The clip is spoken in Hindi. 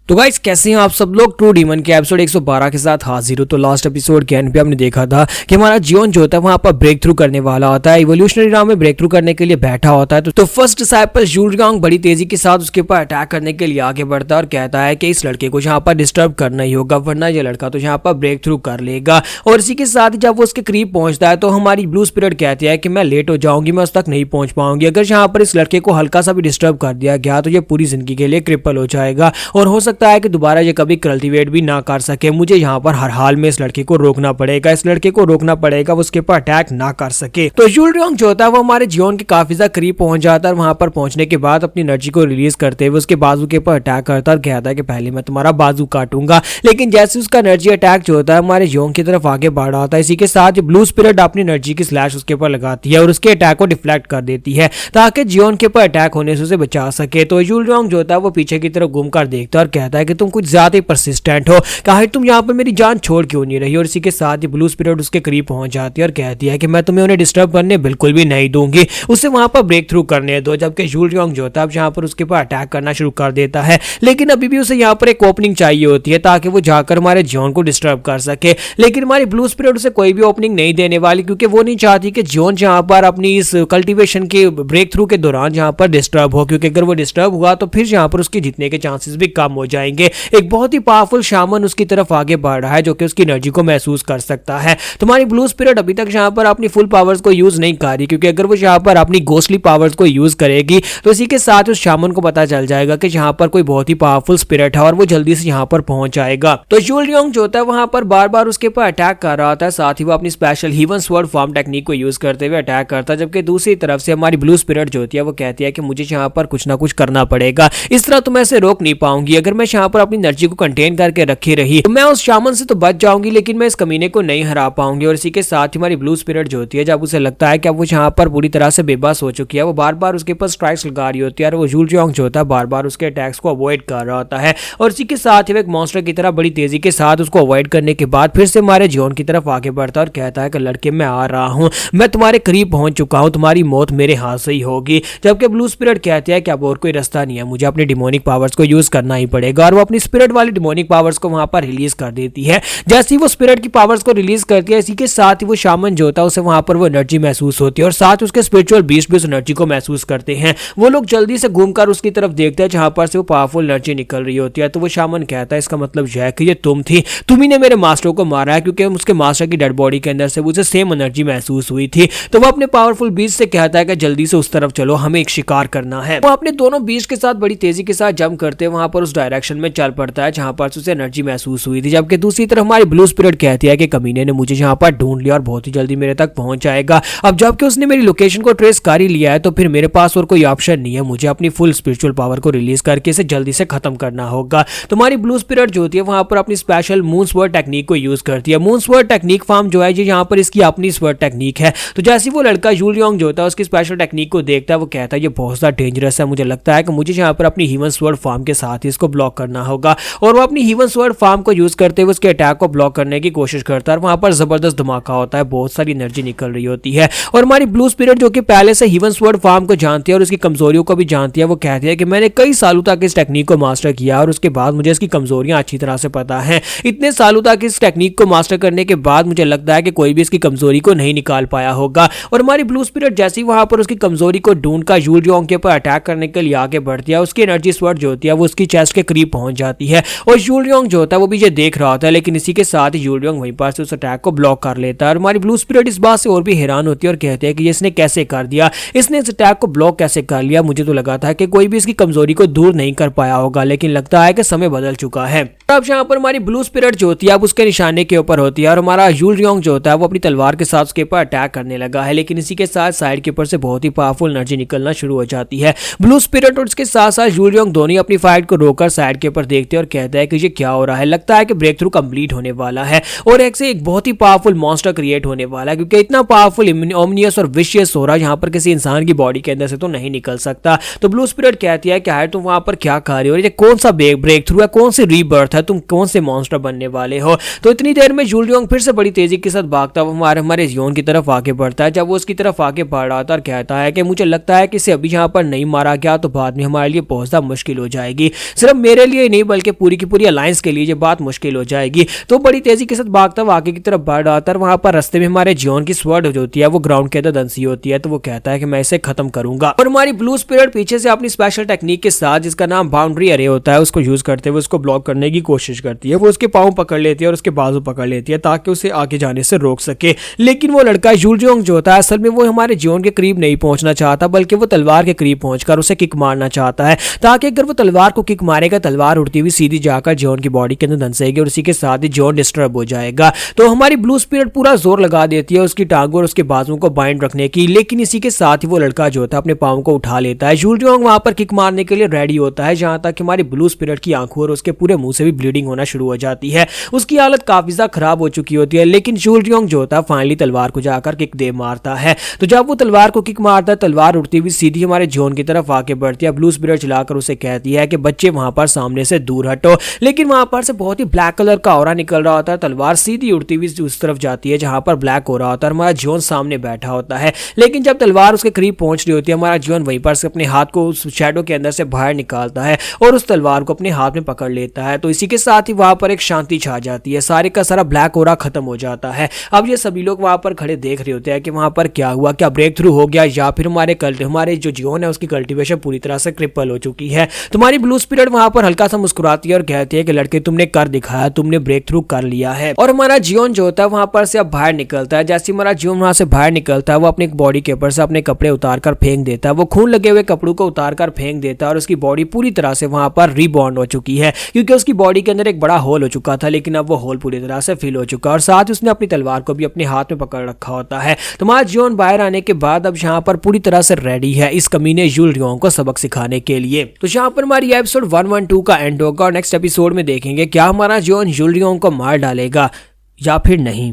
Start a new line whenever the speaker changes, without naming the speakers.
तो गाइस कैसे हैं आप सब लोग। ट्रू डीमन के एपिसोड 112 के साथ हाजिर हो। तो लास्ट एपिसोड के एंड पे हमने देखा था कि हमारा जियोन जो होता है वहां पर ब्रेक थ्रू करने वाला होता है, इवोल्यूशनरी राम में ब्रेक थ्रू करने के लिए बैठा होता है। तो फर्स्ट डिसाइपल यूलियांग बड़ी तेजी के साथ उसके ऊपर अटैक करने के लिए आगे बढ़ता है और कहता है कि इस लड़के को यहाँ पर डिस्टर्ब करना ही होगा, वरना ये लड़का तो यहाँ पर ब्रेक थ्रू कर लेगा। और इसी के साथ ही जब वो उसके करीब पहुंचता है तो हमारी ब्लू स्पिरिट कहती है कि मैं लेट हो जाऊंगी, मैं उस तक नहीं पहुंच पाऊंगी। अगर यहाँ पर इस लड़के को हल्का सा भी डिस्टर्ब कर दिया गया तो ये पूरी जिंदगी के लिए क्रिपल हो जाएगा और हो सकता है कि दोबारा कभी कल्टीवेट भी ना कर सके। मुझे यहाँ पर हर हाल में इस लड़के को रोकना पड़ेगा, इस लड़के को रोकना पड़ेगा, वो उसके ऊपर अटैक ना कर सके। तो यूलियांग जो होता है वो हमारे जियोन के काफी ज्यादा करीब पहुंच जाता है। वहां पर पहुंचने के बाद अपनी एनर्जी को रिलीज करते हुए उसके बाजू के ऊपर अटैक करता है और कहता है कि पहले मैं तुम्हारा बाजू काटूंगा। लेकिन जैसे उसका एनर्जी अटैक जो होता है हमारे जियोन की तरफ आगे बढ़ रहा होता है, इसी के साथ ब्लू स्पिरिट अपनी एनर्जी की स्लैश उसके ऊपर लगाती है और उसके अटैक को डिफ्लेक्ट कर देती है ताकि जियोन के ऊपर अटैक होने से उसे बचा सके। तो यूलियांग जो होता है वो पीछे की तरफ घूमकर देखता है और कहता है कि तुम कुछ ज्यादा ही परसिस्टेंट हो, कहा तुम यहाँ पर मेरी जान छोड़ क्यों नहीं रही। और इसी के साथ ही ब्लू स्पिरिट उसके करीब पहुंच जाती है और कहती है कि मैं तुम्हें उन्हें डिस्टर्ब करने बिल्कुल भी नहीं दूंगी, उसे वहां पर ब्रेक थ्रू करने दो। जबकि यूलियांग जो होता है यहाँ पर उसके ऊपर अटैक करना शुरू कर देता है, लेकिन अभी भी उसे यहाँ पर एक ओपनिंग चाहिए होती है ताकि वो जाकर हमारे जियोन को डिस्टर्ब कर सके। लेकिन हमारी ब्लू स्पिरिट उसे कोई भी ओपनिंग नहीं देने वाली, क्योंकि वो नहीं चाहती कि जियोन यहाँ पर अपनी इस कल्टीवेशन के ब्रेक थ्रू के दौरान यहाँ पर डिस्टर्ब हो, क्योंकि अगर वो डिस्टर्ब हुआ तो फिर यहाँ पर उसके जीतने के चांसेस भी कम हो जाएंगे। एक बहुत ही पावरफुल शामन उसकी तरफ आगे बढ़ रहा है जो कि उसकी एनर्जी को महसूस कर सकता है। तुम्हारी ब्लू स्पिरिट अभी तक यहाँ पर अपनी फुल पावर्स को यूज नहीं कर रही, क्योंकि अगर वो यहाँ पर अपनी घोस्टली पावर्स को यूज करेगी तो इसी के साथ उस शामन को पता चल जाएगा कि यहाँ पर कोई बहुत ही पावरफुल स्पिरिट है और वो जल्दी से यहाँ पर पहुंच जाएगा। तो यूलियांग जो होता है वहां पर बार बार उसके ऊपर अटैक कर रहा होता है, साथ ही वो अपनी special heaven sword form technique को यूज करते हुए अटैक करता है। जबकि दूसरी तरफ से हमारी ब्लू स्पिरिट जो होती है वो कहती है कि मुझे यहाँ पर कुछ ना कुछ करना पड़ेगा, इस तरह तो मैं इसे रोक नहीं पाऊंगी। अगर मैं यहाँ पर अपनी एनर्जी को कंटेन करके रखी रही तो मैं उस शामन से तो बच जाऊंगी, लेकिन मैं इस कमीने को नहीं हरा पाऊंगी। और इसी के साथ ही हमारी ब्लू स्पिरिट जो होती है जब उसे लगता है कि अब वो यहाँ पर पूरी तरह से बेबस हो चुकी है, वो बार बार उसके ऊपर स्ट्राइक्स लगा रही होती है और वो यूलियांग जो होता है बार बार उसके अटैक्स को अवॉइड कर रहा होता है। और इसी के साथ ही एक मॉन्स्टर की तरह बड़ी तेजी के साथ उसको अवॉइड करने के बाद फिर से हमारे जियोन की तरफ आगे बढ़ता है और कहता है कि लड़के मैं आ रहा हूँ, मैं तुम्हारे करीब पहुंच चुका हूँ, तुम्हारी मौत मेरे हाथ से ही होगी। जबकि ब्लू स्पिरिट कहती है कि अब और कोई रास्ता नहीं है, मुझे अपनी डिमोनिक पावर्स को यूज करना ही पड़ेगा। और वो अपनी स्पिरिट वाली डिमोनिक पावर्स को वहां पर रिलीज कर देती है। जैसे ही वो स्पिरिट की पावर्स को रिलीज करती है इसी के साथ ही वो शामन जो होता है उसे वहां पर वो एनर्जी महसूस होती है और साथ उसके स्पिरिचुअल बीस्ट भी उस एनर्जी को महसूस करते हैं। वो लोग जल्दी से घूमकर उसकी तरफ देखते हैं जहां पर से वो पावरफुल एनर्जी निकल रही होती है। तो वो शामन कहता है इसका मतलब यह है कि ये तुम थी, तुम्ही ने मेरे मास्टर को मारा है, क्योंकि उसके मास्टर की डेड बॉडी के अंदर से उसे सेम एनर्जी महसूस हुई थी। तो वो अपने पावरफुल बीस्ट से कहता है कि जल्दी से उस तरफ चलो, हमें एक शिकार करना है। वो अपने दोनों बीस्ट के साथ बड़ी तेजी के साथ जंप करते वहां पर उस डायरेक्शन में चल पड़ता है जहां पर उसे एनर्जी महसूस हुई थी। जबकि दूसरी तरफ हमारी ब्लू स्पिरिट कहती है कि कमीने ने मुझे यहाँ पर ढूंढ लिया और बहुत ही जल्दी मेरे तक पहुंच जाएगा। अब जबकि उसने मेरी लोकेशन को ट्रेस कर ही लिया है तो फिर मेरे पास और कोई ऑप्शन नहीं है, मुझे अपनी फुल स्पिरिचुअल पावर को रिलीज करके इसे जल्दी से खत्म करना होगा। तुम्हारी ब्लू स्पिरिट जो होती है वहां पर अपनी स्पेशल मून स्वर्ड टेक्निक को यूज करती है। मून स्वर्ड टेक्निक फॉर्म जो है ये यहाँ पर इसकी अपनी स्वर्ड टेक्निक है। तो जैसे वो लड़का यूलियांग जो होता है उसकी स्पेशल टेक्निक को देखता है वो कहता है ये बहुत ज्यादा डेंजरस है, मुझे लगता है कि मुझे यहाँ पर अपनी हीवन स्वर्ड फॉर्म के साथ ही इसको ब्लॉक करना होगा। और वो अपनी हीवन स्वर्ड फॉर्म को यूज करते हुए उसके अटैक को ब्लॉक करने की कोशिश करता है। वहां पर जबरदस्त धमाका होता है, बहुत सारी एनर्जी निकल रही होती है। और हमारी ब्लू स्पिरिट जो कि पहले से हीवन स्वॉर्ड फॉर्म को जानती है और उसकी कमजोरियों को भी जानती है, वो कहती है कि मैंने कई सालों तक इस टेक्निक को मास्टर किया और उसके बाद मुझे इसकी कमजोरियां अच्छी तरह से पता है। इतने सालों तक इस टेक्निक को मास्टर करने के बाद मुझे लगता है कि कोई भी इसकी कमजोरी को नहीं निकाल पाया होगा। और हमारी ब्लू स्पिरिट जैसे ही वहां पर उसकी कमजोरी को ढूंढकर यूलियांग के ऊपर अटैक करने के लिए आगे बढ़ती है, उसकी एनर्जी स्वॉर्ड जो होती है वो उसकी चेस्ट के करीब पहुंच जाती है और यूलियांग जो होता है वो भी ये देख रहा होता है। लेकिन इसी के साथ ही यूलियांग वहीं पर से उस अटैक को ब्लॉक कर लेता है। और हमारी ब्लू स्पिरिट इस बात से और भी हैरान होती है और कहते हैं कि इसने कैसे कर दिया, इसने इस अटैक को ब्लॉक कैसे कर लिया। मुझे तो लगा था कि कोई भी इसकी कमजोरी को दूर नहीं कर पाया होगा, लेकिन लगता है कि समय बदल चुका है। अब यहाँ पर हमारी ब्लू स्पिरिट जो होती है अब उसके निशाने के ऊपर होती है और हमारा यूलियांग जो होता है वो अपनी तलवार के साथ उसके ऊपर अटैक करने लगा है। लेकिन इसी के साथ साइड के ऊपर से बहुत ही पावरफुल एनर्जी निकलना शुरू हो जाती है। ब्लू स्पिरिट और उसके साथ साथ यूलियांग दोनों अपनी फाइट को रोककर साइड के ऊपर देखते हैं और कहता है कि ये क्या हो रहा है। लगता है कि ब्रेक थ्रू कंप्लीट होने वाला है और एक से एक बहुत ही पावरफुल मॉन्स्टर क्रिएट होने वाला है, क्योंकि इतना पावरफुल ओमनियस और विशियस हो रहा है यहाँ पर किसी इंसान की बॉडी के अंदर से तो नहीं निकल सकता। तो ब्लू स्पिरिट कहती है क्या है तुम वहां पर क्या कर रहे हो, ये कौन सा ब्रेक थ्रू है, कौन सी रीबर्थ है, तुम कौन से मॉन्स्टर बनने वाले हो। तो इतनी देर में यूलियांग फिर से बड़ी तेजी के साथ भागता हुआ हमारे जियोन की तरफ आगे बढ़ता है। जब वो उसकी तरफ आगे बढ़ रहा था और कहता है कि मुझे लगता है कि इसे अभी यहाँ पर नहीं मारा गया तो बाद में हमारे लिए बहुत ज्यादा मुश्किल हो जाएगी। सिर्फ मेरे लिए नहीं बल्कि पूरी की पूरी अलायंस के लिए ये बात मुश्किल हो जाएगी। तो बड़ी तेजी के साथ भागता हुआ आगे की तरफ बढ़ रहा था और वहां पर रास्ते में हमारे जियोन की स्वॉर्ड जो होती है वो ग्राउंड के अंदर दंसी होती है। तो वो कहता है कि मैं इसे खत्म करूंगा और हमारी ब्लू स्पिरिट पीछे से अपनी स्पेशल टेक्निक के साथ जिसका नाम बाउंड्री अरे होता है उसको यूज करते हुए उसको ब्लॉक करने की कोशिश करती है। वो उसके पाँव पकड़ लेती है और उसके बाजू पकड़ लेती है ताकि उसे आगे जाने से रोक सके। लेकिन वो लड़का यूलजियोंग जो होता है असल में वो हमारे जियोन के करीब नहीं पहुंचना चाहता बल्कि वो तलवार के करीब पहुंचकर उसे किक मारना चाहता है ताकि अगर वो तलवार को किक मारेगा तलवार उड़ती हुई सीधी जाकर जियोन की बॉडी के अंदर धंसेगी और उसी के साथ ही जियोन डिस्टर्ब हो जाएगा। तो हमारी ब्लू स्पिरिट पूरा जोर लगा देती है उसकी टांगों और उसके बाजुओं को बाइंड रखने की। लेकिन इसी के साथ ही वो लड़का जो होता है अपने पाँव को उठा लेता है। यूलजियोंग वहां पर किक मारने के लिए रेडी होता है जहां तक हमारी ब्लू स्पिरिट की आंखों और उसके पूरे मुंह से भी ब्लीडिंग होना शुरू हो जाती है। उसकी हालत काफी ज्यादा खराब हो चुकी होती है। लेकिन यूलजियोंग जो होता है फाइनली तलवार को जाकर किक दे मारता है। तो जब वो तलवार को किक मारता है तलवार उड़ती हुई सीधी हमारे जियोन की तरफ आके बढ़ती है। ब्लू स्पिरिट चलाकर उसे कहती है कि बच्चे वहां पर सामने से दूर हटो। लेकिन वहां पर से बहुत ही ब्लैक कलर का ऑरा निकल रहा होता है। तलवार सीधी उड़ती हुई उस तरफ जाती है जहां पर ब्लैक हो रहा होता है। हमारा जियोन सामने बैठा होता है। लेकिन जब तलवार उसके करीब पहुंच रही होती है हमारा जियोन वहीं पर से अपने हाथ को उस शैडो के अंदर से बाहर निकालता है और उस तलवार को अपने हाथ में पकड़ लेता है। तो इसी के साथ ही वहां पर एक शांति छा जाती है। सारे का सारा ब्लैक ऑरा खत्म हो जाता है। अब ये सभी लोग वहां पर खड़े देख रहे होते हैं कि वहां पर क्या हुआ, क्या ब्रेक थ्रू हो गया या फिर हमारे जो जियोन है उसकी कल्टीवेशन पूरी तरह से क्रिपल हो चुकी है। तुम्हारी ब्लू स्पिरिट वहां पर हल्का सा मुस्कुराती है और कहती है कि लड़के तुमने कर दिखाया, तुमने ब्रेक थ्रू कर लिया है। और हमारा जियोन जो होता है वहां पर से अब बाहर निकलता है। जैसे हमारा जियोन वहां से बाहर निकलता है वो अपने बॉडी के ऊपर से अपने कपड़े उतारकर फेंक देता है। वो खून लगे हुए कपड़ों को उतारकर फेंक देता है और उसकी बॉडी पूरी तरह से वहां पर रीबॉन्ड हो चुकी है क्योंकि उसकी बॉडी के अंदर एक बड़ा होल हो चुका था। लेकिन अब वो होल पूरी तरह से फिल हो चुका है और साथ ही उसने अपनी तलवार को भी अपने हाथ में पकड़ रखा होता है। तो हमारा जियोन बाहर आने के बाद अब यहाँ पर पूरी तरह से रेडी है इस कमीने यूलजियोंग को सबक सिखाने के लिए। तो यहाँ पर हमारी एपिसोड 112 का एंड होगा और नेक्स्ट एपिसोड में देखेंगे क्या हमारा जियोन यूलजियोंग को मार डालेगा या फिर नहीं।